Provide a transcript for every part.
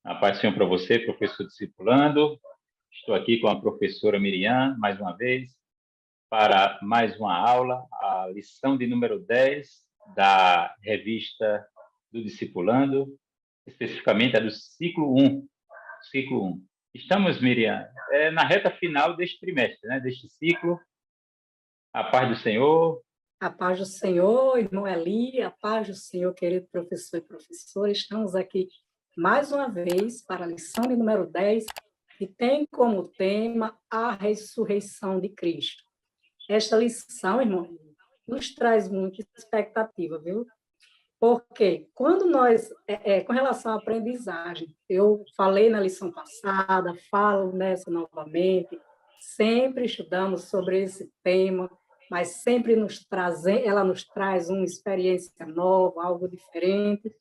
A paz do Senhor para você, professor discipulando. Estou aqui com a professora Miriam, mais uma vez, para mais uma aula, a lição de número 10 da revista do Discipulando, especificamente a do ciclo 1. Ciclo 1. Estamos, Miriam, na reta final deste trimestre, né? Deste ciclo. A paz do Senhor. A paz do Senhor, irmão Eli, a paz do Senhor, querido professor e professora. Estamos aqui mais uma vez para a lição de número 10, que tem como tema a ressurreição de Cristo. Esta lição, irmão, nos traz muita expectativa, viu? Porque quando nós, com relação à aprendizagem, eu falei na lição passada, falo nessa novamente, sempre estudamos sobre esse tema, mas sempre ela nos traz uma experiência nova, algo diferente.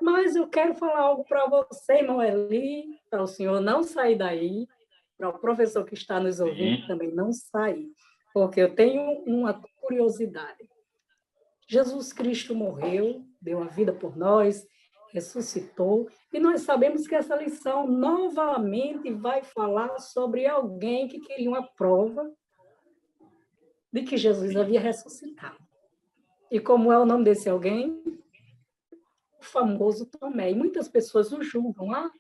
Mas eu quero falar algo para você, irmão Eli, para o senhor não sair daí, para o professor que está nos ouvindo também não sair, porque eu tenho uma curiosidade. Jesus Cristo morreu, deu a vida por nós, ressuscitou, e nós sabemos que essa lição novamente vai falar sobre alguém que queria uma prova de que Jesus havia ressuscitado. E como é o nome desse alguém? O famoso Tomé. E muitas pessoas o julgam. Ah,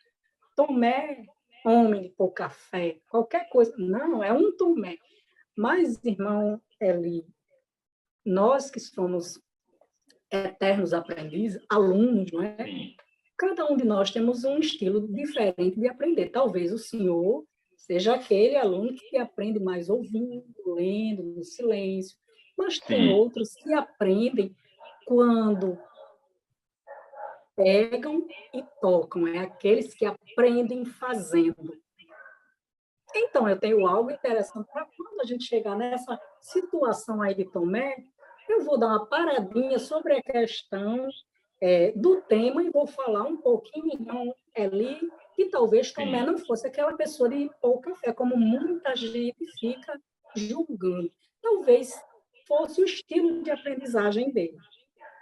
Tomé, homem de pouca fé, qualquer coisa. Não, é um Tomé. Mas, irmão Eli, nós que somos eternos aprendizes, alunos, não é? Sim. Cada um de nós temos um estilo diferente de aprender. Talvez o senhor seja aquele aluno que aprende mais ouvindo, lendo, no silêncio, mas tem outros que aprendem quando pegam e tocam, é aqueles que aprendem fazendo. Então, eu tenho algo interessante para quando a gente chegar nessa situação aí de Tomé, eu vou dar uma paradinha sobre a questão do tema e vou falar um pouquinho, irmão Eli, que talvez Tomé não fosse aquela pessoa de pouca fé, como muita gente fica julgando. Talvez fosse o estilo de aprendizagem dele.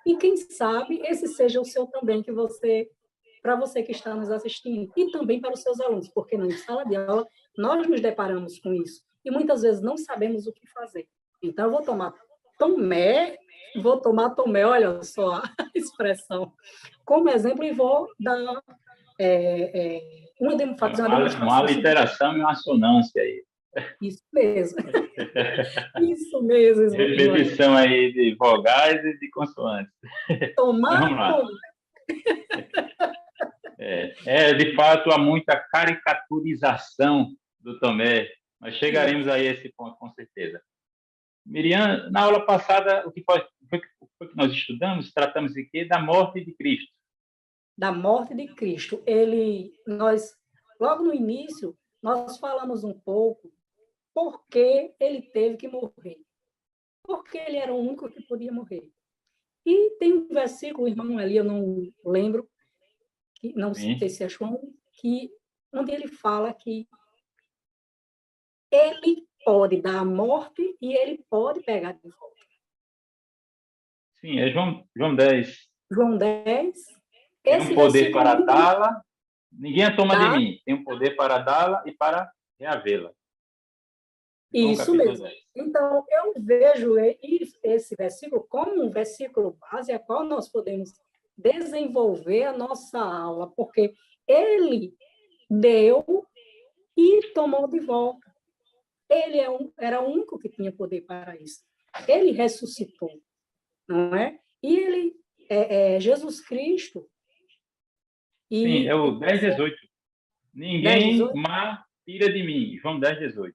E quem sabe esse seja o seu também, para você que está nos assistindo, e também para os seus alunos, porque na sala de aula nós nos deparamos com isso, e muitas vezes não sabemos o que fazer. Então, eu vou tomar Tomé, olha só a expressão, como exemplo, e vou dar fazer uma demonstração. Uma aliteração e uma assonância aí. Isso mesmo. Isso mesmo. Repetição aí de vogais e de consoantes. Vamos lá. De fato, há muita caricaturização do Tomé. Nós chegaremos a esse ponto, com certeza. Miriam, na aula passada, o que foi que nós estudamos? Tratamos de quê? Da morte de Cristo. Da morte de Cristo. Logo no início, nós falamos um pouco por que ele teve que morrer. Porque ele era o único que podia morrer. E tem um versículo, irmão ali, eu não lembro, não sei se é João, onde ele fala que ele pode dar a morte e ele pode pegar de volta. Sim, é João 10. João 10. Tem um poder para dá-la, ninguém a toma de mim. Tem um poder para dá-la e para reavê-la. Isso mesmo. 10. Então, eu vejo esse versículo como um versículo base a qual nós podemos desenvolver a nossa aula, porque ele deu e tomou de volta. Ele era o único que tinha poder para isso. Ele ressuscitou, não é? E ele Jesus Cristo. Sim, é o 10:18. Ninguém tira de mim. João 10:18.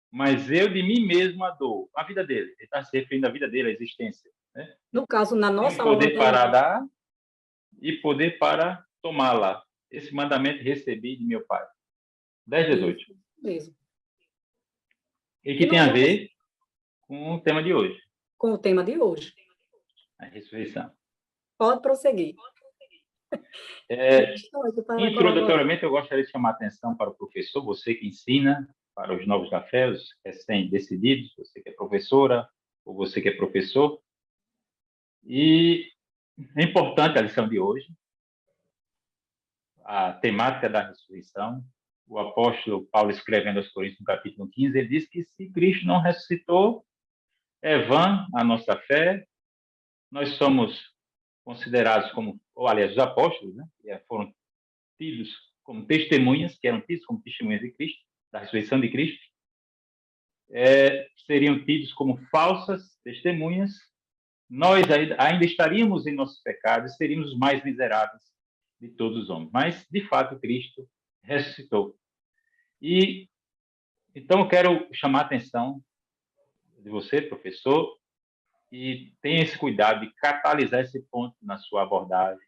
Mas eu de mim mesmo a dou. A vida dele. Ele está se referindo à vida dele, à existência. Né? No caso, na nossa aula. Poder para dar e poder para tomá-la. Esse mandamento recebi de meu Pai. 10:18. Mesmo. E que tem a ver com o tema de hoje. Com o tema de hoje. A ressurreição. Pode prosseguir. Introdutoriamente, eu gostaria de chamar a atenção para o professor, você que ensina para os novos da fé, os recém-decididos, você que é professora ou você que é professor. E é importante a lição de hoje. a temática da ressurreição. O apóstolo Paulo, escrevendo aos Coríntios, no capítulo 15, ele diz que se Cristo não ressuscitou, é vã a nossa fé, nós somos considerados como, ou aliás, os apóstolos, né, foram tidos como testemunhas, que eram tidos como testemunhas de Cristo, da ressurreição de Cristo, seriam tidos como falsas testemunhas, nós ainda estaríamos em nossos pecados, seríamos os mais miseráveis de todos os homens. Mas, de fato, Cristo ressuscitou. E, então, eu quero chamar a atenção de você, professor, e tenha esse cuidado de catalisar esse ponto na sua abordagem,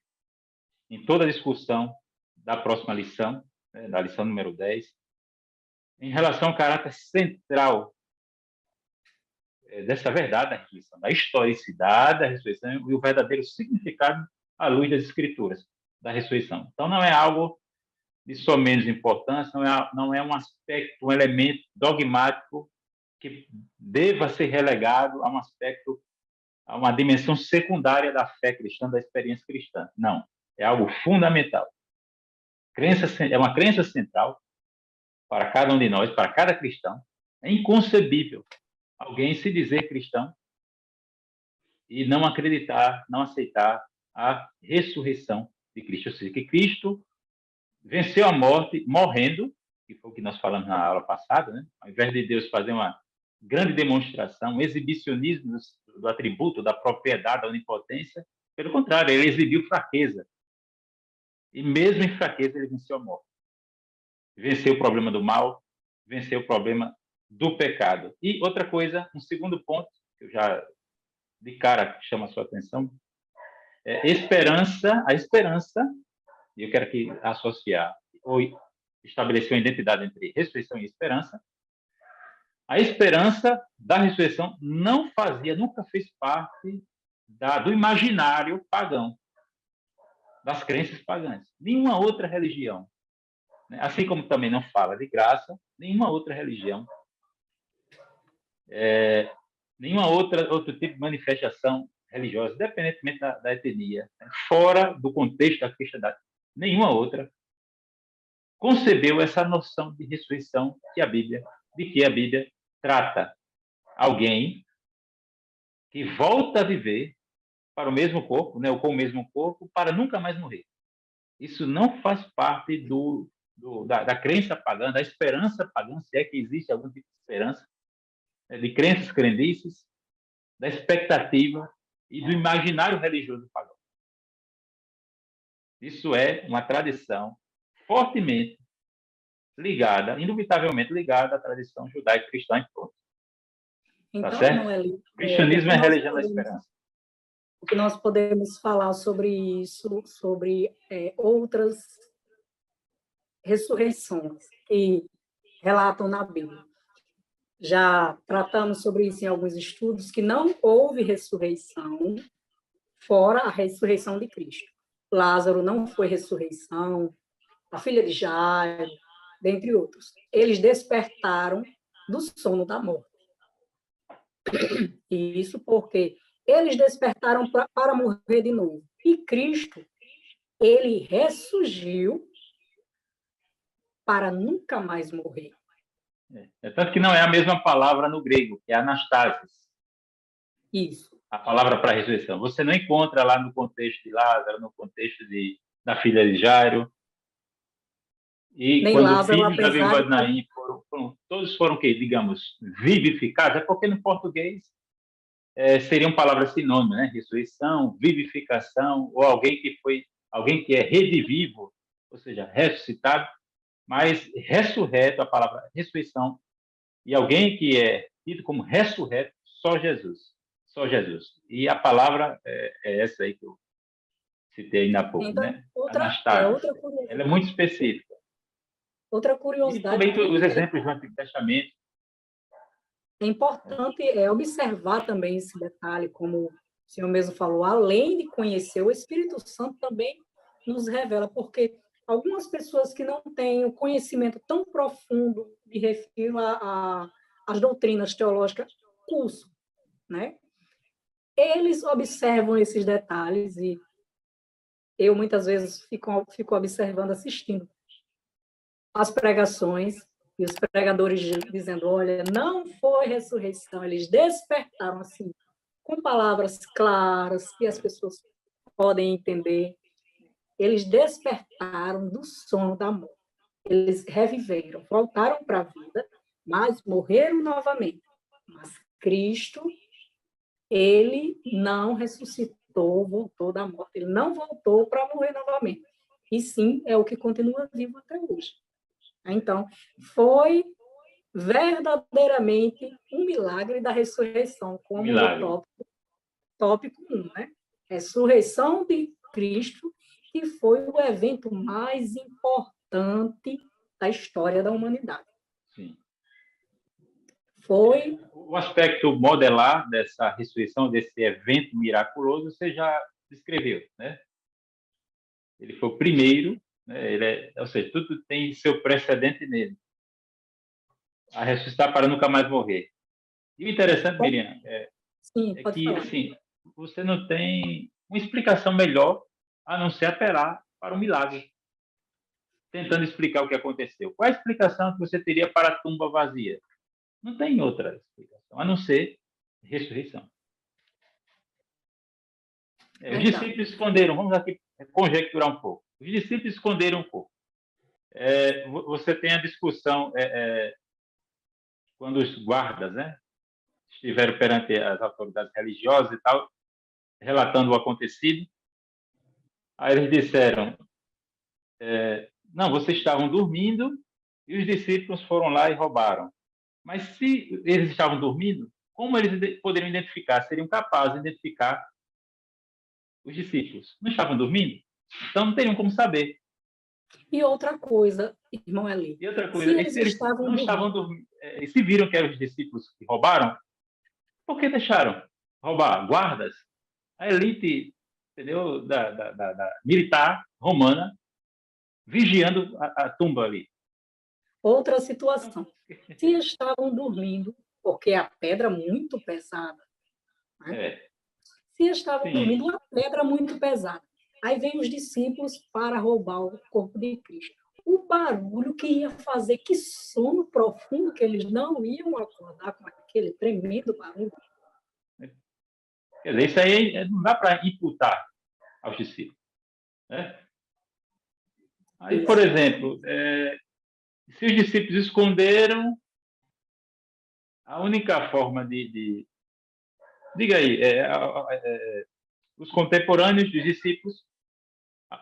em toda a discussão da próxima lição, né, da lição número 10, em relação ao caráter central dessa verdade da ressurreição, da historicidade da ressurreição e o verdadeiro significado à luz das Escrituras da ressurreição. Então, não é algo de só menos importância, não é um aspecto, um elemento dogmático que deva ser relegado a um aspecto, a uma dimensão secundária da fé cristã, da experiência cristã. Não, é algo fundamental. É uma crença central para cada um de nós, para cada cristão. É inconcebível alguém se dizer cristão e não acreditar, não aceitar a ressurreição de Cristo. Ou seja, que Cristo venceu a morte morrendo, que foi o que nós falamos na aula passada, né? Ao invés de Deus fazer uma grande demonstração, um exibicionismo do atributo, da propriedade, da onipotência, pelo contrário, ele exibiu fraqueza. E mesmo em fraqueza, ele venceu a morte. Venceu o problema do mal, venceu o problema do pecado. E outra coisa, um segundo ponto, que eu já de cara chama a sua atenção, é a esperança, e eu quero aqui associar ou estabelecer uma identidade entre ressurreição e esperança. A esperança da ressurreição nunca fez parte do imaginário pagão, das crenças pagãs. Nenhuma outra religião, né? Assim como também não fala de graça, nenhuma outra religião, outro tipo de manifestação religiosa, independentemente da etnia, né? Fora do contexto da cristandade, nenhuma outra concebeu essa noção de ressurreição de que a Bíblia trata alguém que volta a viver para o mesmo corpo, né, ou com o mesmo corpo, para nunca mais morrer. Isso não faz parte da crença pagã, da esperança pagã, se é que existe algum tipo de esperança, né, de crenças crendices, da expectativa e do imaginário religioso pagão. Isso é uma tradição fortemente ligada, indubitavelmente ligada à tradição judaico-cristã em todo. Então, tá certo? Noeli, O cristianismo é a religião da esperança. O que nós podemos falar sobre isso, sobre outras ressurreições que relatam na Bíblia. Já tratamos sobre isso em alguns estudos, que não houve ressurreição fora a ressurreição de Cristo. Lázaro não foi ressurreição, a filha de Jairo, dentre outros. Eles despertaram do sono da morte. E isso porque eles despertaram para morrer de novo. E Cristo, ele ressurgiu para nunca mais morrer. Tanto que não é a mesma palavra no grego, que é anastasis. Isso. A palavra para ressurreição. Você não encontra lá no contexto de Lázaro, no contexto da filha de Jairo. E nem quando Lázaro, os filhos da viúva de apesar Naim todos foram, digamos, vivificados, é porque no português seriam palavras sinônimas, né? Ressurreição, vivificação, ou alguém que é redivivo, ou seja, ressuscitado, mas ressurreto, a palavra ressurreição, e alguém que é tido como ressurreto, só Jesus. Só Jesus. E a palavra é essa aí que eu citei ainda há pouco, então, né? outra Ela é muito específica. Outra E curiosidade. também os exemplos do Antigo Testamento. É importante observar também esse detalhe, como o senhor mesmo falou, além de conhecer, o Espírito Santo também nos revela, porque algumas pessoas que não têm o conhecimento tão profundo, me refiro às doutrinas teológicas, curso, né? Eles observam esses detalhes e eu muitas vezes fico observando, assistindo as pregações, e os pregadores dizendo, olha, não foi ressurreição, eles despertaram assim, com palavras claras, que as pessoas podem entender, eles despertaram do sono da morte. Eles reviveram, voltaram para a vida, mas morreram novamente. Mas Cristo, ele não ressuscitou, voltou da morte. Ele não voltou para morrer novamente. E sim, é o que continua vivo até hoje. Então, foi verdadeiramente um milagre da ressurreição, como o tópico 1, né? Ressurreição de Cristo, que foi o evento mais importante da história da humanidade. Sim. Foi... O aspecto modelar dessa ressurreição, desse evento miraculoso, você já descreveu, né? Ele foi o primeiro, né? Ou seja, tudo tem seu precedente nele. A ressuscitar para nunca mais morrer. E o interessante, Miriam, é que falar. Assim, você não tem uma explicação melhor a não ser apelar para o milagre, tentando explicar o que aconteceu. Qual a explicação que você teria para a tumba vazia? Não tem outra explicação, a não ser ressurreição. Os discípulos esconderam, vamos aqui conjecturar um pouco. Os discípulos esconderam um pouco. Você tem a discussão quando os guardas, né, estiveram perante as autoridades religiosas e tal, relatando o acontecido. Aí eles disseram, não, vocês estavam dormindo e os discípulos foram lá e roubaram. Mas se eles estavam dormindo, como eles poderiam identificar? Seriam capazes de identificar os discípulos. Não estavam dormindo? Então não teriam como saber. E outra coisa, irmão Eli. E outra coisa, se eles não estavam dormindo, e se viram que eram os discípulos que roubaram, por que deixaram roubar? Guardas, a elite, entendeu, da militar romana, vigiando a tumba ali. Outra situação. Se estavam dormindo, porque a pedra é muito pesada, né? Se estavam dormindo, uma pedra muito pesada. Aí vem os discípulos para roubar o corpo de Cristo. O barulho que ia fazer, que sono profundo, que eles não iam acordar com aquele tremendo barulho. Quer dizer, isso aí não dá para imputar aos discípulos, né? Aí, isso. Por exemplo, se os discípulos esconderam, a única forma diga aí, os contemporâneos dos discípulos,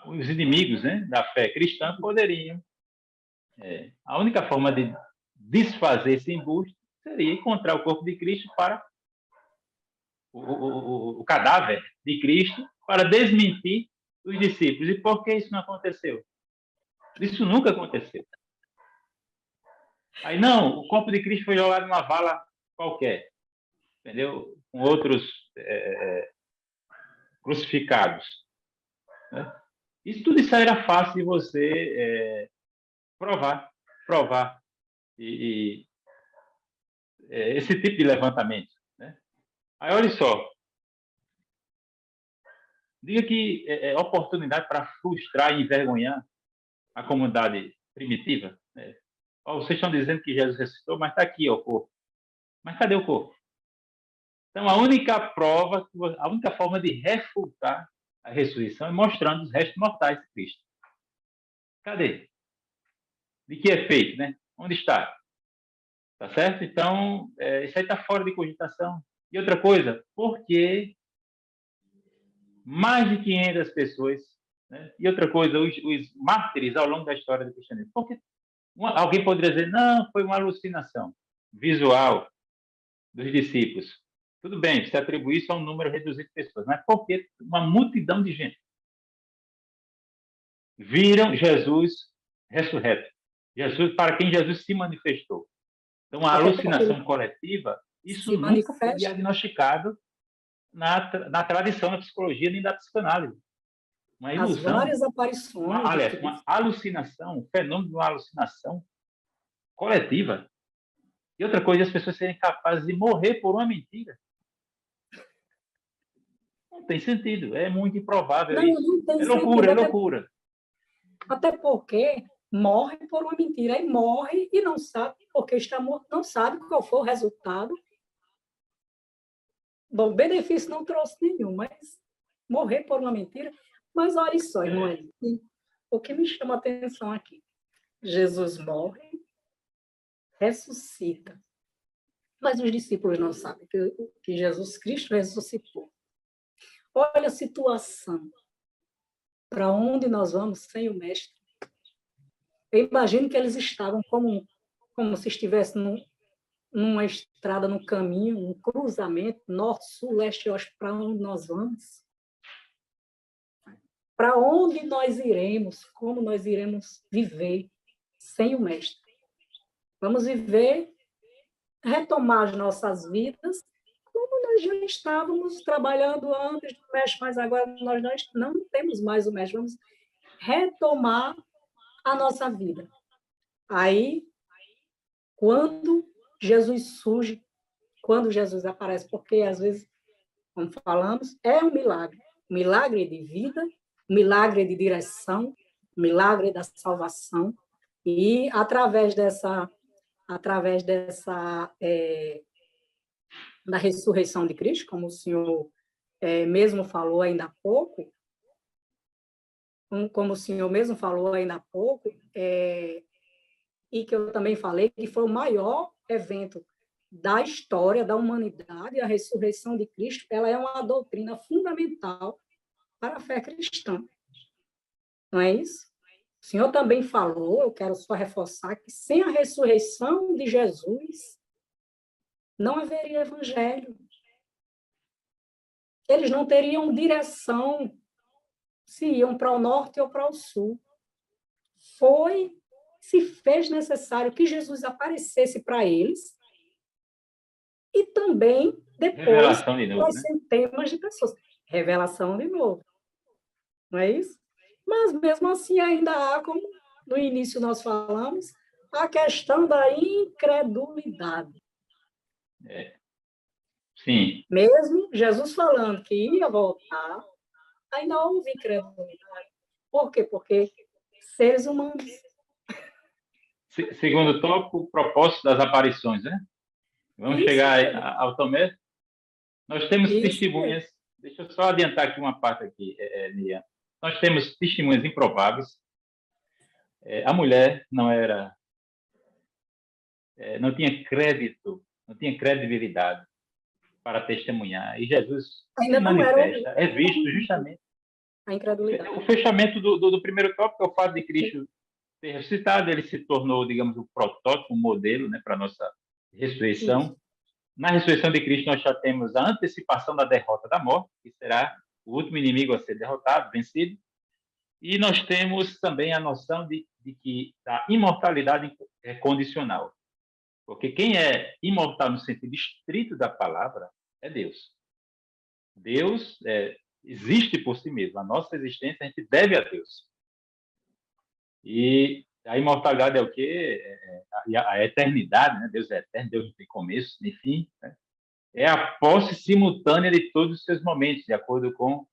os inimigos, né, da fé cristã, poderiam. A única forma de desfazer esse embuste seria encontrar o corpo de Cristo para o cadáver de Cristo para desmentir os discípulos. E por que isso não aconteceu? Isso nunca aconteceu. Aí, não, o corpo de Cristo foi jogado numa vala qualquer, entendeu? Com outros crucificados. Né? Tudo isso era fácil de você provar. Esse tipo de levantamento. Né? Aí, olha só. Diga que é oportunidade para frustrar e envergonhar a comunidade primitiva. Né? Vocês estão dizendo que Jesus ressuscitou, mas está aqui o corpo. Mas cadê o corpo? Então, a única prova, a única forma de refutar a ressurreição é mostrando os restos mortais de Cristo. Cadê? De que é feito, né? Onde está? Tá certo? Então, isso aí está fora de cogitação. E outra coisa, por que mais de 500 pessoas, né? E outra coisa, os mártires ao longo da história do cristianismo? Porque alguém poderia dizer, não, foi uma alucinação visual dos discípulos. Tudo bem, você atribui isso a um número reduzido de pessoas, mas por que uma multidão de gente viram Jesus ressurreto? Jesus, para quem Jesus se manifestou. Então, a alucinação coletiva, isso nunca foi diagnosticado na tradição da psicologia nem da psicanálise. Uma ilusão. As várias aparições. Aliás, uma alucinação, um fenômeno de uma alucinação coletiva. E outra coisa, as pessoas serem capazes de morrer por uma mentira. Não tem sentido, é muito improvável Não, isso. não tem É loucura, sentido, é loucura. até porque morre por uma mentira, e morre e não sabe porque está morto, não sabe qual foi o resultado. Bom, benefício não trouxe nenhum, mas morrer por uma mentira. Mas olha só, irmão, o que me chama a atenção aqui, Jesus morre, ressuscita, mas os discípulos não sabem que Jesus Cristo ressuscitou. Olha a situação, para onde nós vamos sem o Mestre? Eu imagino que eles estavam como se estivessem numa estrada, num caminho, um cruzamento, norte, sul, leste e oeste, para onde nós vamos? Para onde nós iremos? Como nós iremos viver sem o Mestre? Vamos viver, retomar as nossas vidas como nós já estávamos trabalhando antes do Mestre, mas agora nós não temos mais o Mestre. Vamos retomar a nossa vida. Aí, quando Jesus surge, quando Jesus aparece, porque às vezes, como falamos, é um milagre de vida, um milagre de direção, um milagre da salvação, e através dessa da ressurreição de Cristo, como o senhor mesmo falou ainda há pouco, como o senhor mesmo falou ainda há pouco, e que eu também falei, que foi o maior evento da história da humanidade, a ressurreição de Cristo, ela é uma doutrina fundamental para a fé cristã. Não é isso? O senhor também falou, eu quero só reforçar, que sem a ressurreição de Jesus, não haveria evangelho. Eles não teriam direção se iam para o norte ou para o sul. Se fez necessário que Jesus aparecesse para eles e também depois Revelação de para novo, né? centenas de pessoas. Revelação de novo. Não é isso? Mas, mesmo assim, ainda há, como no início nós falamos, a questão da incredulidade. Sim. Mesmo Jesus falando que ia voltar, ainda houve incredulidade. Por quê? Porque seres humanos. Segundo tópico, o propósito das aparições, né? Vamos Isso, chegar ao Tomé. Nós temos isso. testemunhas. Deixa eu só adiantar aqui uma parte aqui, Miriam. Nós temos testemunhas improváveis. A mulher não tinha crédito, não tinha credibilidade para testemunhar. E Jesus se Ainda não era manifesta, é visto justamente. a incredulidade. O fechamento do primeiro tópico é o fato de Cristo ter ressuscitado, ele se tornou, digamos, o protótipo, o modelo, né, para a nossa ressurreição. Isso. Na ressurreição de Cristo, nós já temos a antecipação da derrota da morte, que será o último inimigo a ser derrotado, vencido. E nós temos também a noção de que a imortalidade é condicional. Porque quem é imortal no sentido estrito da palavra é Deus. Deus existe por si mesmo. A nossa existência a gente deve a Deus. E a imortalidade é o quê? A eternidade, né? Deus é eterno, Deus não tem começo nem fim. Né? É a posse simultânea de todos os seus momentos, de acordo com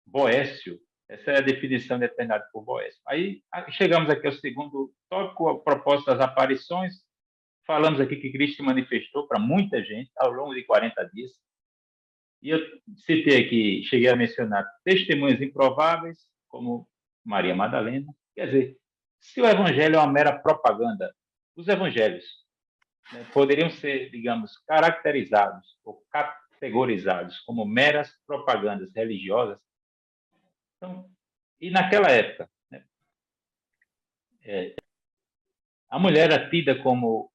Boécio. Essa é a definição de eternidade por Boécio. Aí chegamos aqui ao segundo tópico, a propósito das aparições. Falamos aqui que Cristo se manifestou para muita gente ao longo de 40 dias. E eu citei aqui, cheguei a mencionar testemunhas improváveis, como Maria Madalena. Quer dizer, se o evangelho é uma mera propaganda, os evangelhos, né, poderiam ser, digamos, caracterizados ou categorizados como meras propagandas religiosas. Então, e naquela época, né, a mulher era tida como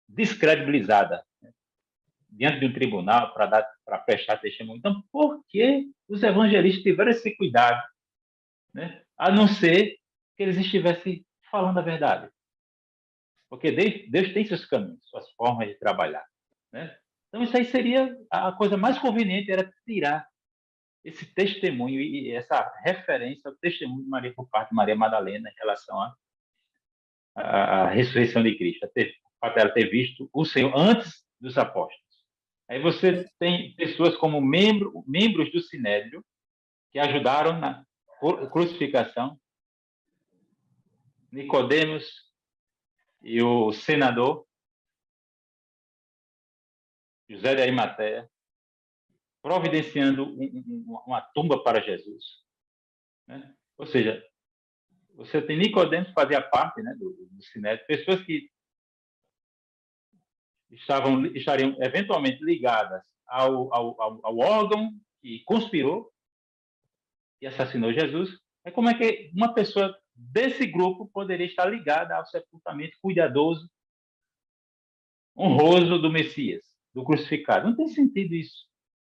descredibilizada, né, diante de um tribunal para prestar testemunho. Então, por que os evangelistas tiveram esse cuidado, né, a não ser que eles estivessem falando a verdade? Porque Deus tem seus caminhos, suas formas de trabalhar, né? Então, isso aí seria a coisa mais conveniente, era tirar esse testemunho e essa referência ao testemunho de Maria por parte de Maria Madalena em relação à ressurreição de Cristo, o fato dela ter visto o Senhor antes dos apóstolos. Aí você tem pessoas como membros do Sinédrio, que ajudaram na crucificação, Nicodemos e o senador José de Arimateia, providenciando uma tumba para Jesus. Né? Ou seja, você tem Nicodemos, que fazia parte, né, do Sinédrio, pessoas que estariam eventualmente ligadas ao órgão que conspirou e assassinou Jesus. É como é que uma pessoa desse grupo poderia estar ligada ao sepultamento cuidadoso, honroso do Messias, do crucificado? Não tem sentido isso.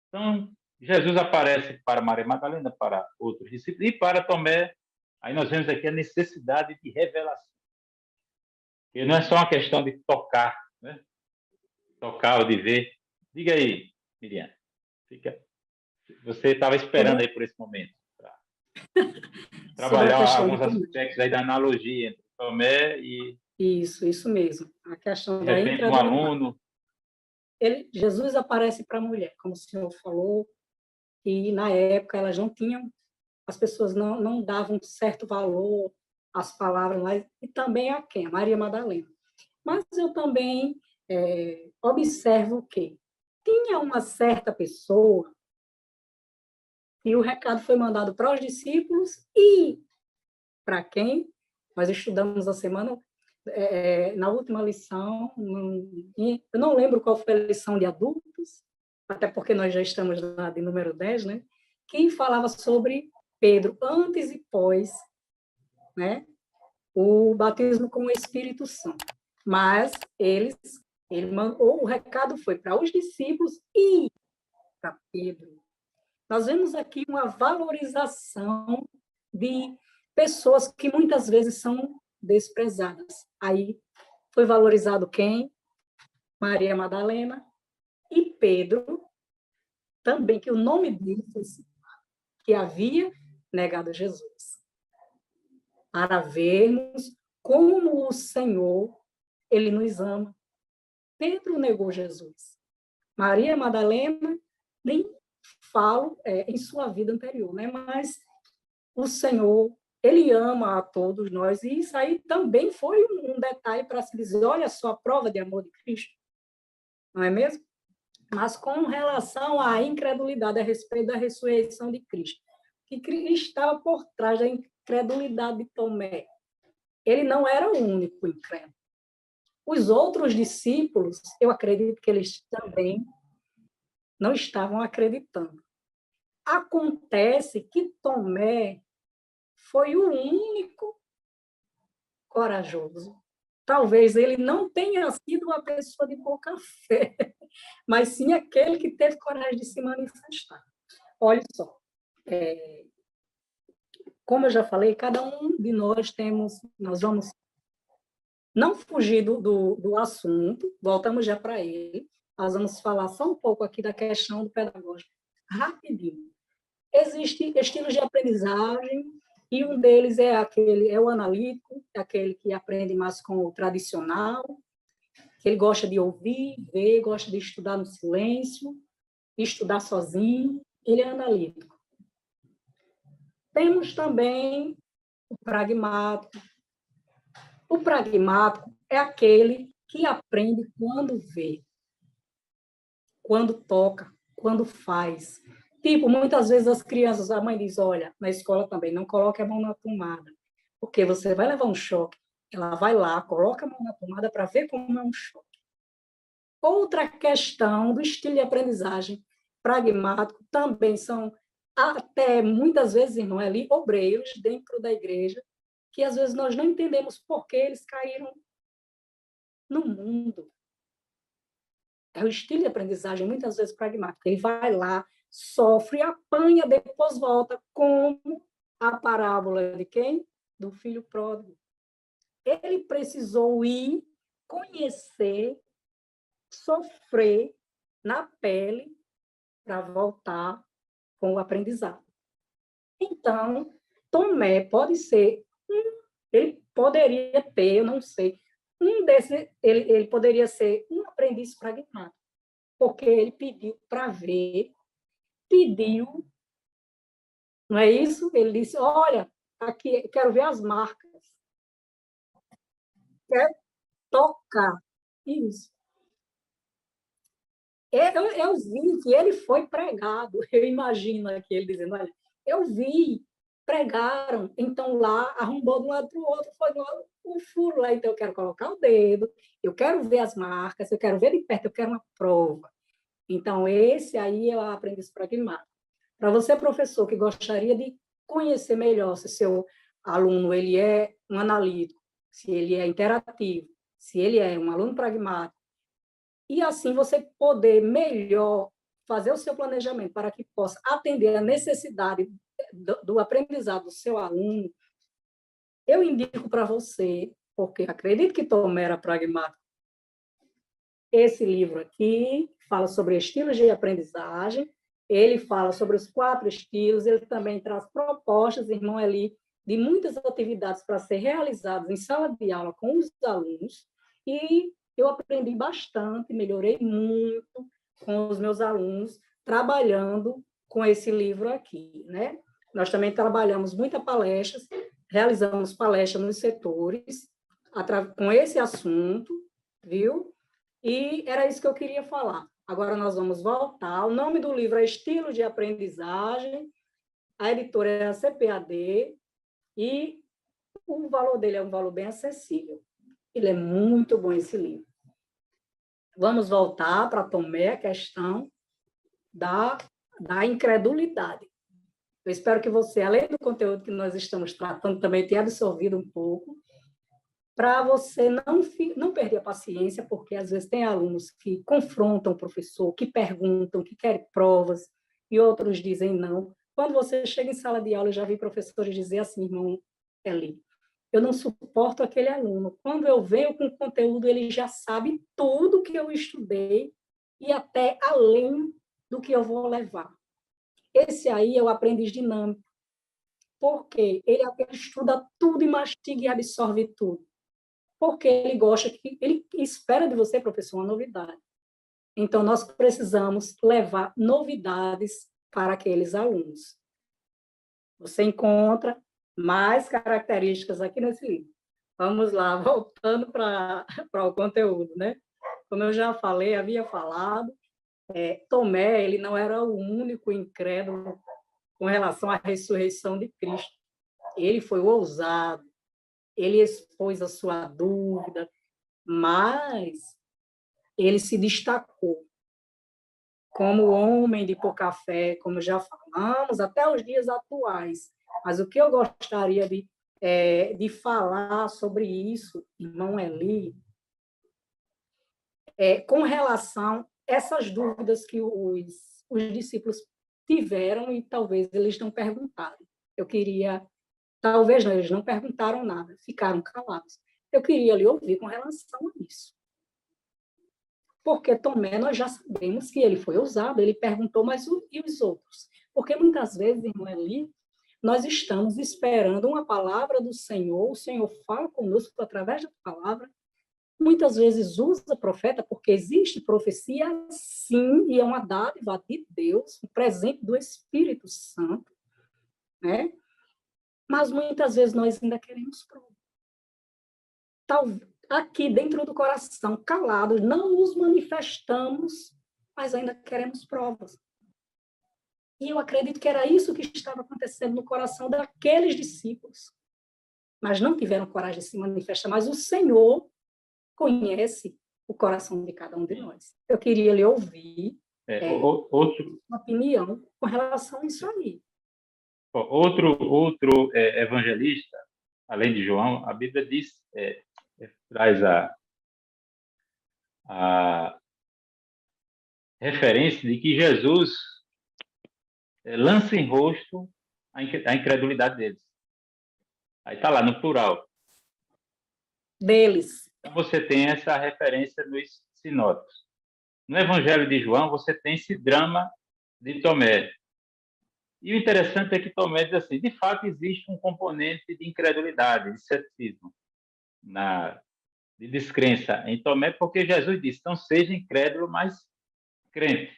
Então, Jesus aparece para Maria Madalena, para outros discípulos, e para Tomé. Aí nós vemos aqui a necessidade de revelação. E não é só uma questão de tocar, né? Tocar ou de ver. Diga aí, Miriam. Você estava esperando aí por esse momento para trabalhar alguns aspectos aí da analogia entre Tomé e... Isso mesmo. A questão de da repente, um incredulidade. aluno... Jesus aparece para a mulher, como o senhor falou, e na época elas não tinham, as pessoas não davam certo valor às palavras lá, e também a quem? A Maria Madalena. Mas eu também observo que tinha uma certa pessoa e o recado foi mandado para os discípulos e para quem? Nós estudamos a semana, na última lição, eu não lembro qual foi a lição de adultos, até porque nós já estamos lá de número 10, né? Que falava sobre Pedro antes e pós, né? O batismo com o Espírito Santo. Mas o recado foi para os discípulos e para Pedro. Nós vemos aqui uma valorização de pessoas que muitas vezes são desprezadas. Aí foi valorizado quem? Maria Madalena e Pedro, também, que o nome deles, que havia negado Jesus. Para vermos como o Senhor, ele nos ama. Pedro negou Jesus. Maria Madalena, nem falo em sua vida anterior, né? Mas o Senhor, ele ama a todos nós, e isso aí também foi um detalhe para se dizer, olha só a prova de amor de Cristo, não é mesmo? Mas com relação à incredulidade a respeito da ressurreição de Cristo, que Cristo estava por trás da incredulidade de Tomé. Ele não era o único incrédulo. Os outros discípulos, eu acredito que eles também não estavam acreditando. Acontece que Tomé foi o único corajoso. Talvez ele não tenha sido uma pessoa de pouca fé, mas sim aquele que teve coragem de se manifestar. Olha só, como eu já falei, cada um de nós vamos não fugir do assunto, voltamos já para ele, nós vamos falar só um pouco aqui da questão do pedagógico, rapidinho. Existem estilos de aprendizagem, e um deles é o analítico, aquele que aprende mais com o tradicional, que ele gosta de ouvir, ver, gosta de estudar no silêncio, estudar sozinho, ele é analítico. Temos também o pragmático. O pragmático é aquele que aprende quando vê, quando toca, quando faz. Tipo, muitas vezes as crianças, a mãe diz, olha, na escola também, não coloque a mão na tomada, porque você vai levar um choque. Ela vai lá, coloca a mão na tomada para ver como é um choque. Outra questão do estilo de aprendizagem pragmático também são, até muitas vezes, irmão, ali, obreiros dentro da igreja, que às vezes nós não entendemos por que eles caíram no mundo. É o estilo de aprendizagem, muitas vezes, pragmático. Ele vai lá, sofre, apanha, depois volta, como a parábola de quem? Do filho pródigo. Ele precisou ir, conhecer, sofrer na pele para voltar com o aprendizado. Então, Tomé pode ser, ele poderia ter, eu não sei, ele poderia ser um aprendiz pragmático. porque ele pediu para ver, pediu, não é isso? Ele disse, olha, aqui, quero ver as marcas, quero tocar. Isso. Eu vi que ele foi pregado, eu imagino aqui ele dizendo, olha, eu vi, pregaram, então lá arrombou de um lado para o outro, foi um furo lá, então eu quero colocar o dedo, eu quero ver as marcas, eu quero ver de perto, eu quero uma prova. Então, esse aí é o aprendiz pragmático. Para você, professor, que gostaria de conhecer melhor se seu aluno ele é um analítico, se ele é interativo, se ele é um aluno pragmático, e assim você poder melhor fazer o seu planejamento para que possa atender a necessidade do aprendizado do seu aluno, eu indico para você, porque acredito que Tomé era pragmático, esse livro aqui fala sobre estilos de aprendizagem, ele fala sobre os 4 estilos, ele também traz propostas, irmão Eli, de muitas atividades para ser realizadas em sala de aula com os alunos, e eu aprendi bastante, melhorei muito com os meus alunos, trabalhando com esse livro aqui, né? Nós também trabalhamos muitas palestras, realizamos palestras nos setores, com esse assunto, viu? E era isso que eu queria falar. Agora nós vamos voltar. O nome do livro é Estilo de Aprendizagem, a editora é a CPAD, e o valor dele é um valor bem acessível. Ele é muito bom, esse livro. Vamos voltar para Tomé, a questão da incredulidade. Eu espero que você, além do conteúdo que nós estamos tratando, também tenha absorvido um pouco, para você não perder a paciência, porque às vezes tem alunos que confrontam o professor, que perguntam, que querem provas, e outros dizem não. Quando você chega em sala de aula, eu já vi professores dizer assim, irmão Eli, eu não suporto aquele aluno. Quando eu venho com conteúdo, ele já sabe tudo que eu estudei e até além do que eu vou levar. Esse aí é o aprendiz dinâmico, porque ele estuda tudo e mastiga e absorve tudo. Porque ele espera de você, professor, uma novidade. Então, nós precisamos levar novidades para aqueles alunos. Você encontra mais características aqui nesse livro. Vamos lá, voltando para o conteúdo, né? Como eu já falei, havia falado, Tomé, ele não era o único incrédulo com relação à ressurreição de Cristo. Ele foi ousado, ele expôs a sua dúvida, mas ele se destacou como homem de pouca fé, como já falamos, até os dias atuais. Mas o que eu gostaria de falar sobre isso, irmão Eli, com relação a essas dúvidas que os discípulos tiveram e talvez eles não perguntaram. Eu queria, talvez não, eles não perguntaram nada, ficaram calados. Eu queria lhe ouvir com relação a isso. Porque Tomé, nós já sabemos que ele foi ousado, ele perguntou, mas e os outros? Porque muitas vezes, irmão Eli, nós estamos esperando uma palavra do Senhor, o Senhor fala conosco através da palavra, muitas vezes usa profeta, porque existe profecia, sim, e é uma dádiva de Deus, um presente do Espírito Santo, né? Mas muitas vezes nós ainda queremos prova. Aqui dentro do coração, calados, não nos manifestamos, mas ainda queremos provas. E eu acredito que era isso que estava acontecendo no coração daqueles discípulos. Mas não tiveram coragem de se manifestar, mas o Senhor conhece o coração de cada um de nós. Eu queria lhe ouvir uma opinião com relação a isso aí. Outro evangelista, além de João, a Bíblia diz, traz a referência de que Jesus lança em rosto a incredulidade deles. Aí está lá, no plural. Deles. Então, você tem essa referência nos sinóticos. No Evangelho de João, você tem esse drama de Tomé. E o interessante é que Tomé diz assim, de fato, existe um componente de incredulidade, de ceticismo, de descrença em Tomé, porque Jesus disse, não seja incrédulo, mas crente.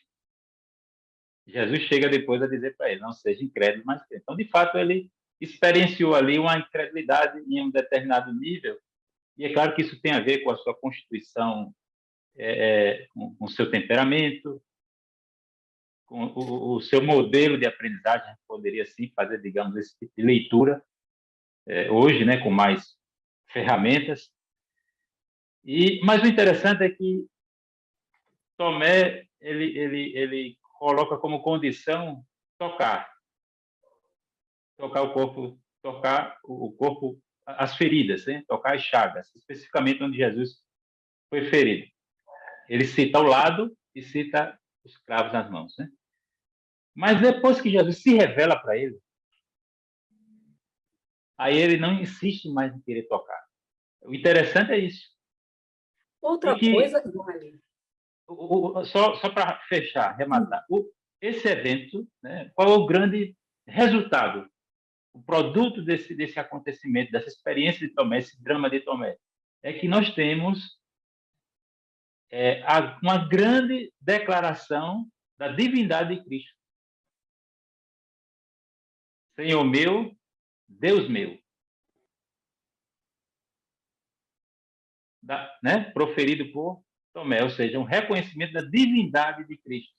Jesus chega depois a dizer para ele, não seja incrédulo, mas crente. Então, de fato, ele experienciou ali uma incredulidade em um determinado nível, e é claro que isso tem a ver com a sua constituição, com o seu temperamento, com o seu modelo de aprendizagem, poderia sim fazer, digamos, esse tipo de leitura, hoje, né, com mais ferramentas. Mas o interessante é que Tomé, ele coloca como condição tocar o corpo, as feridas, né? Tocar as chagas, especificamente onde Jesus foi ferido. Ele cita o lado e cita os cravos nas mãos, né? Mas depois que Jesus se revela para ele, aí ele não insiste mais em querer tocar. O interessante é isso. Outra coisa, Noeli. Só para fechar, arrematar, esse evento, né, qual é o grande resultado, o produto desse acontecimento, dessa experiência de Tomé, esse drama de Tomé? É que nós temos uma grande declaração da divindade de Cristo. Senhor meu, Deus meu. Né? Proferido por Tomé, ou seja, um reconhecimento da divindade de Cristo.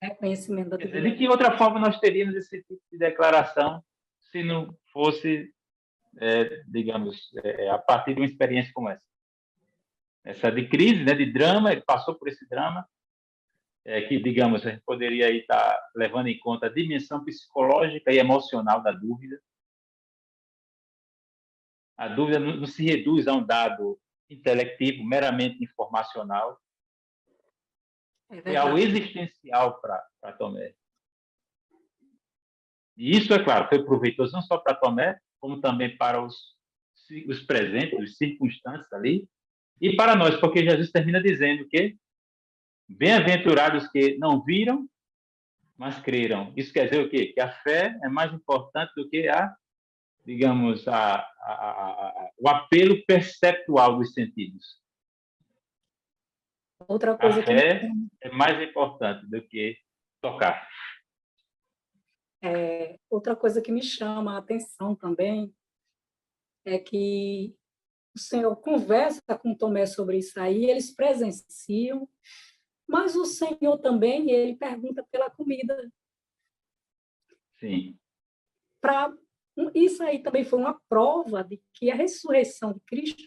Reconhecimento da divindade. De que outra forma nós teríamos esse tipo de declaração se não fosse, digamos, a partir de uma experiência como essa? Essa de crise, né, de drama, ele passou por esse drama, que, digamos, a gente poderia aí estar levando em conta a dimensão psicológica e emocional da dúvida. A dúvida não se reduz a um dado intelectivo, meramente informacional. É algo existencial para Tomé. E isso, é claro, foi proveitoso não só para Tomé, como também para os presentes, os circunstantes ali, e para nós, porque Jesus termina dizendo que bem-aventurados que não viram, mas creram. Isso quer dizer o quê? Que a fé é mais importante do que digamos, o apelo perceptual dos sentidos. Outra coisa a fé é mais importante do que tocar. Outra coisa que me chama a atenção também é que o Senhor conversa com Tomé sobre isso aí, eles presenciam, mas o Senhor também, ele pergunta pela comida. Sim. Isso aí também foi uma prova de que a ressurreição de Cristo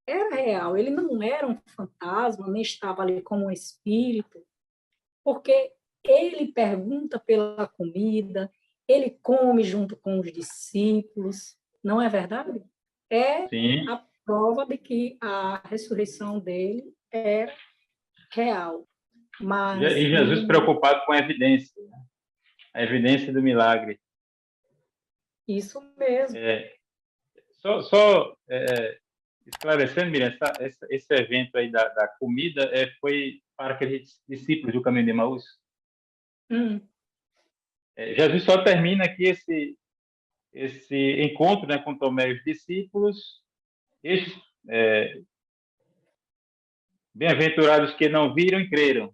era real. Ele não era um fantasma, nem estava ali como um espírito, porque ele pergunta pela comida, ele come junto com os discípulos, não é verdade? Sim. A prova de que a ressurreição dele era real. Mas, e Jesus preocupado com a evidência, né? A evidência do milagre. Isso mesmo. Só esclarecendo, Miriam, esse evento aí da comida foi para aqueles discípulos do caminho de Emaús. Jesus só termina aqui esse encontro, né, com Tomé e os discípulos. Bem-aventurados que não viram e creram.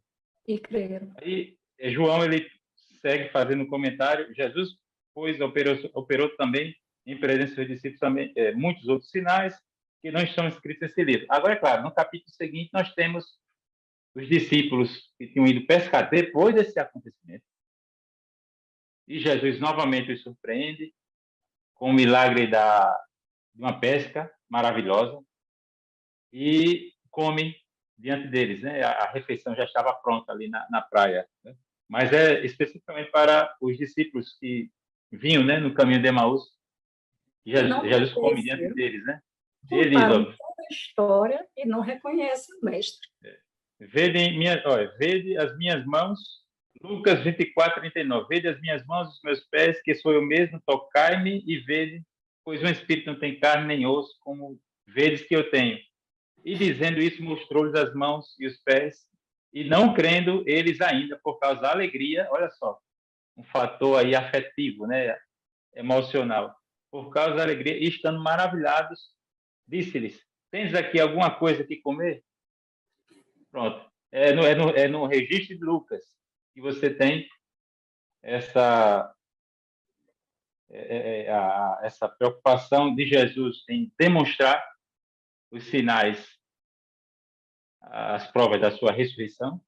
Aí João ele segue fazendo um comentário. Jesus, pois, operou também em presença dos discípulos também muitos outros sinais que não estão escritos nesse livro. Agora, é claro, no capítulo seguinte nós temos os discípulos que tinham ido pescar depois desse acontecimento. E Jesus novamente os surpreende com o milagre de uma pesca maravilhosa e come diante deles, né? A refeição já estava pronta ali na praia, né? Mas especificamente para os discípulos que vinham, né, no caminho de Emaús. Jesus come diante deles, né? Ele diz, toda a história e não reconhece o mestre. Vede as minhas mãos, Lucas 24, 39. Vede as minhas mãos, os meus pés, que sou eu mesmo, tocai-me e vede, pois um espírito não tem carne nem osso, como vedes que eu tenho. E dizendo isso, mostrou-lhes as mãos e os pés, e não crendo eles ainda, por causa da alegria, olha só, um fator aí afetivo, né, emocional, por causa da alegria, e estando maravilhados, disse-lhes, tens aqui alguma coisa que comer? Pronto, é no registro de Lucas. e você tem essa essa preocupação de Jesus em demonstrar os sinais, as provas da sua ressurreição.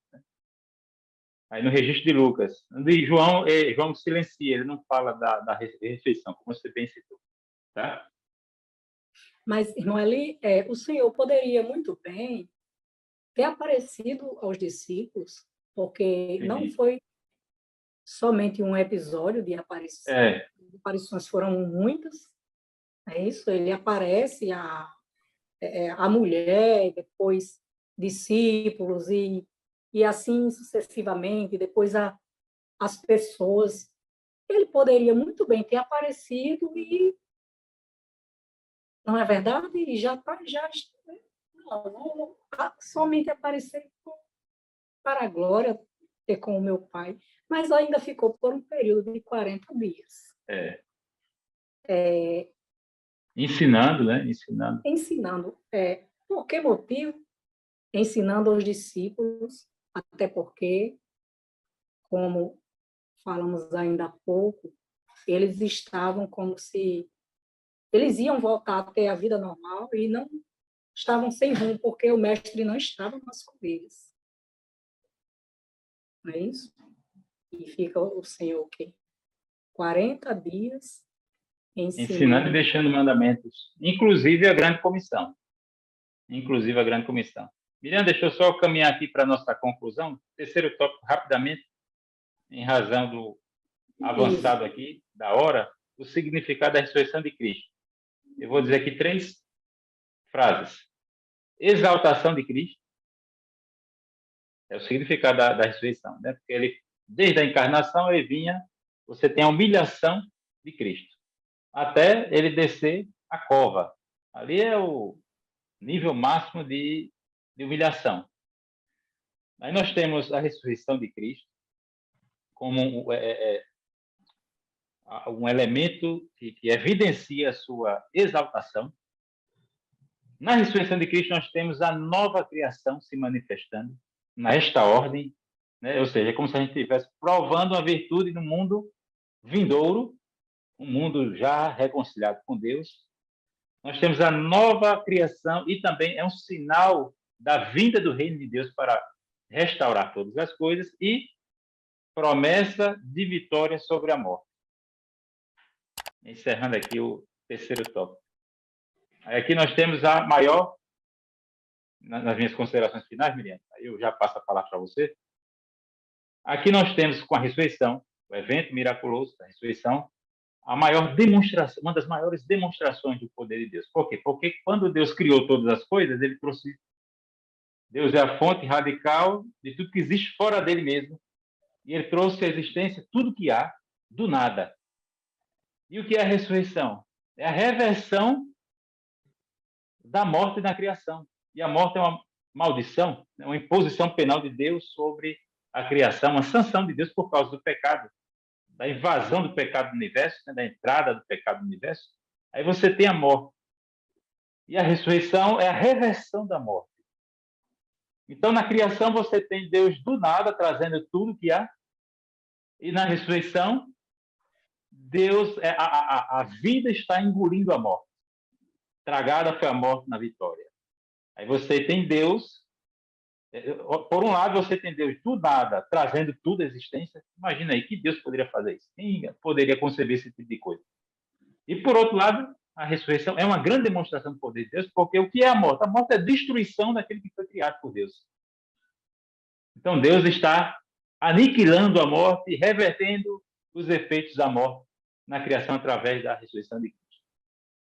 Aí no registro de Lucas. De João, João silencia, ele não fala da ressurreição, como você bem citou. Tá? Mas, irmão Eli, o Senhor poderia muito bem ter aparecido aos discípulos, porque não foi somente um episódio de aparição. Aparições foram muitas, é isso? Ele aparece a mulher, depois discípulos e assim sucessivamente, depois as pessoas. Ele poderia muito bem ter aparecido e não é verdade? E já está, não, somente aparecer para a glória, ter com o meu Pai, mas ainda ficou por um período de 40 dias. Ensinando, né? Ensinando. Por que motivo? Ensinando aos discípulos, até porque, como falamos ainda há pouco, eles estavam como se eles iam voltar a ter a vida normal e não estavam sem rumo, porque o mestre não estava mais com eles. Não é isso? E fica o Senhor o quê? 40 dias ensinando e deixando mandamentos, inclusive a grande comissão. Miriam, deixa eu só caminhar aqui para a nossa conclusão. Terceiro tópico, rapidamente, em razão do avançado aqui, da hora, o significado da ressurreição de Cristo. Eu vou dizer aqui 3 frases. Exaltação de Cristo é o significado da ressurreição, né? Porque ele, desde a encarnação, ele vinha, você tem a humilhação de Cristo, até ele descer a cova. Ali é o nível máximo de humilhação. Aí nós temos a ressurreição de Cristo como um elemento que evidencia a sua exaltação. Na ressurreição de Cristo, nós temos a nova criação se manifestando nesta ordem, né? Ou seja, é como se a gente estivesse provando a virtude no mundo vindouro, um mundo já reconciliado com Deus. Nós temos a nova criação e também é um sinal da vinda do reino de Deus para restaurar todas as coisas e promessa de vitória sobre a morte. Encerrando aqui o terceiro tópico. Aí aqui nós temos a maior, nas minhas considerações finais, Miriam, aí eu já passo a palavra para você. Aqui nós temos, com a ressurreição, o evento miraculoso da ressurreição, a maior demonstração, uma das maiores demonstrações do poder de Deus. Por quê? Porque quando Deus criou todas as coisas, ele trouxe... Deus é a fonte radical de tudo que existe fora dele mesmo. E ele trouxe à existência tudo que há, do nada. E o que é a ressurreição? É a reversão da morte na criação. E a morte é uma maldição, uma imposição penal de Deus sobre a criação, uma sanção de Deus por causa do pecado, da invasão do pecado no universo, né, da entrada do pecado no universo. Aí você tem a morte. E a ressurreição é a reversão da morte. Então, na criação, você tem Deus do nada trazendo tudo que há. E na ressurreição, Deus, a vida está engolindo a morte. Tragada foi a morte na vitória. Aí você tem Deus, por um lado você tem Deus do nada, trazendo tudo à existência. Imagina aí, que Deus poderia fazer isso? Quem poderia conceber esse tipo de coisa? E por outro lado, a ressurreição é uma grande demonstração do poder de Deus, porque o que é a morte? A morte é a destruição daquele que foi criado por Deus. Então Deus está aniquilando a morte e revertendo os efeitos da morte na criação através da ressurreição de Cristo.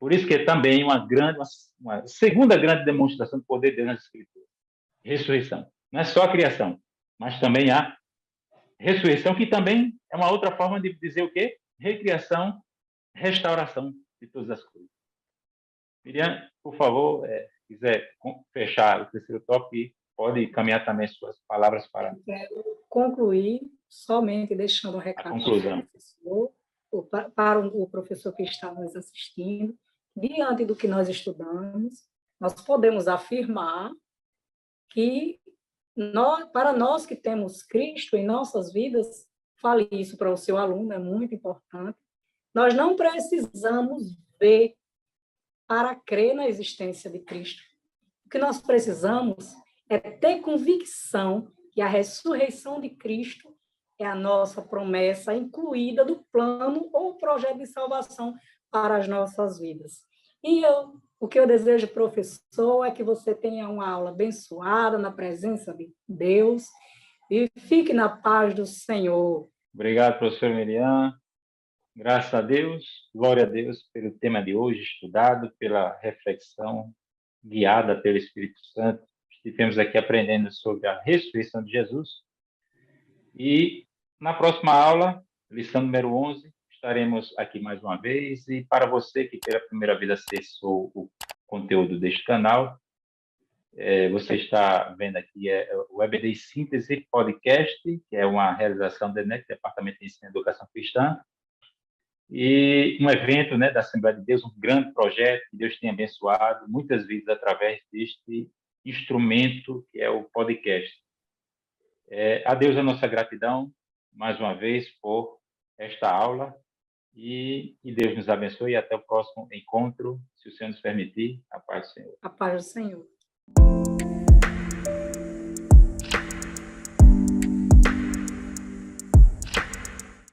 Por isso que é também uma segunda grande demonstração do poder de Deus nas Escrituras. Ressurreição. Não é só a criação, mas também a ressurreição, que também é uma outra forma de dizer o quê? Recriação, restauração de todas as coisas. Miriam, por favor, quiser fechar o terceiro tópico, pode caminhar também suas palavras para... Concluir somente deixando um recado para o professor que está nos assistindo. Diante do que nós estudamos, nós podemos afirmar que para nós que temos Cristo em nossas vidas, fale isso para o seu aluno, é muito importante. Nós não precisamos ver para crer na existência de Cristo. O que nós precisamos é ter convicção que a ressurreição de Cristo é a nossa promessa incluída do plano ou projeto de salvação para as nossas vidas. E o que eu desejo, professor, é que você tenha uma aula abençoada na presença de Deus e fique na paz do Senhor. Obrigado, professor Miriam. Graças a Deus, glória a Deus pelo tema de hoje estudado, pela reflexão guiada pelo Espírito Santo. Estivemos aqui aprendendo sobre a ressurreição de Jesus. E na próxima aula, lição número 11, estaremos aqui mais uma vez. E para você que pela primeira vez acessou o conteúdo deste canal, você está vendo aqui o EBD Síntese Podcast, que é uma realização do DENEC, Departamento de Ensino e Educação Cristã, e um evento, né, da Assembleia de Deus, um grande projeto que Deus tem abençoado muitas vidas através deste instrumento que é o podcast. A Deus a nossa gratidão, mais uma vez, por esta aula, e que Deus nos abençoe e até o próximo encontro, se o Senhor nos permitir. A paz do Senhor. A paz do Senhor.